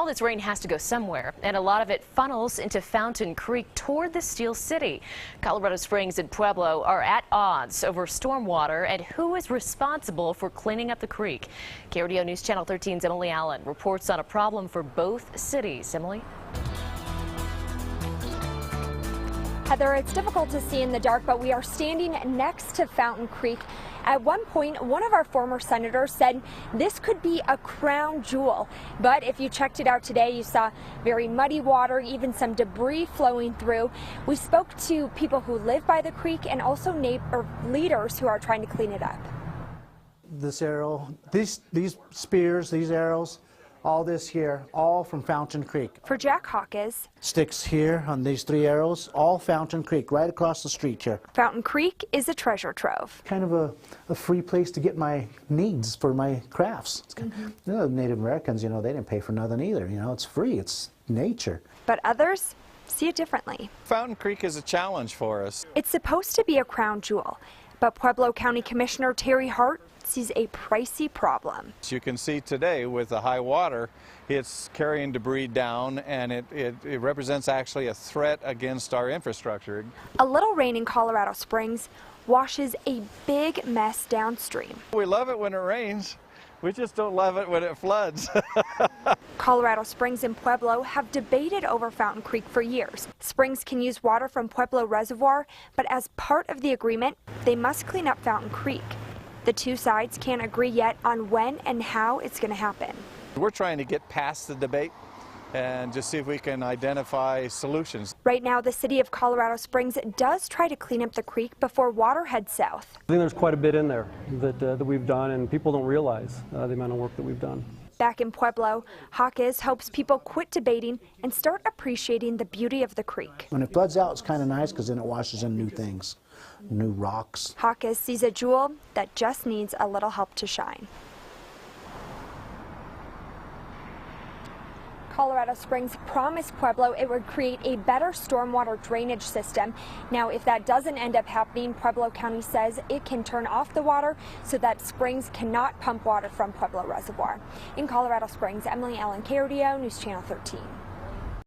All this rain has to go somewhere, and a lot of it funnels into Fountain Creek toward the Steel City. Colorado Springs and Pueblo are at odds over stormwater and who is responsible for cleaning up the creek. KRDO News Channel 13's Emily Allen reports on a problem for both cities. Emily? Heather, it's difficult to see in the dark, but we are standing next to Fountain Creek. At one point, one of our former senators said this could be a crown jewel. But if you checked it out today, you saw very muddy water, even some debris flowing through. We spoke to people who live by the creek and also leaders who are trying to clean it up. This arrow, these spears, these arrows, all this here, all from Fountain Creek. For Jack Hawkes, Sticks here on these 3 arrows, all Fountain Creek, right across the street here. Fountain Creek is a treasure trove. Kind of a free place to get my needs for my crafts. Native Americans, they didn't pay for nothing either. It's free, it's nature. But others see it differently. Fountain Creek is a challenge for us. It's supposed to be a crown jewel, but Pueblo County Commissioner Terry Hart sees a pricey problem. As you can see today with the high water, it's carrying debris down, and it represents actually a threat against our infrastructure. A little rain in Colorado Springs washes a big mess downstream. We love it when it rains. We just don't love it when it floods. Colorado Springs and Pueblo have debated over Fountain Creek for years. Springs can use water from Pueblo Reservoir, but as part of the agreement, they must clean up Fountain Creek. The two sides can't agree yet on when and how it's going to happen. We're trying to get past the debate and just see if we can identify solutions. Right now, the city of Colorado Springs does try to clean up the creek before water heads south. I think there's quite a bit in there that we've done, and people don't realize the amount of work that we've done. Back in Pueblo, Hawkes hopes people quit debating and start appreciating the beauty of the creek. When it floods out, it's kind of nice because then it washes in new things, new rocks. Hawkes sees a jewel that just needs a little help to shine. Colorado Springs promised Pueblo it would create a better stormwater drainage system. Now, if that doesn't end up happening, Pueblo County says it can turn off the water so that Springs cannot pump water from Pueblo Reservoir. In Colorado Springs, Emily Allen, KRDO News Channel 13.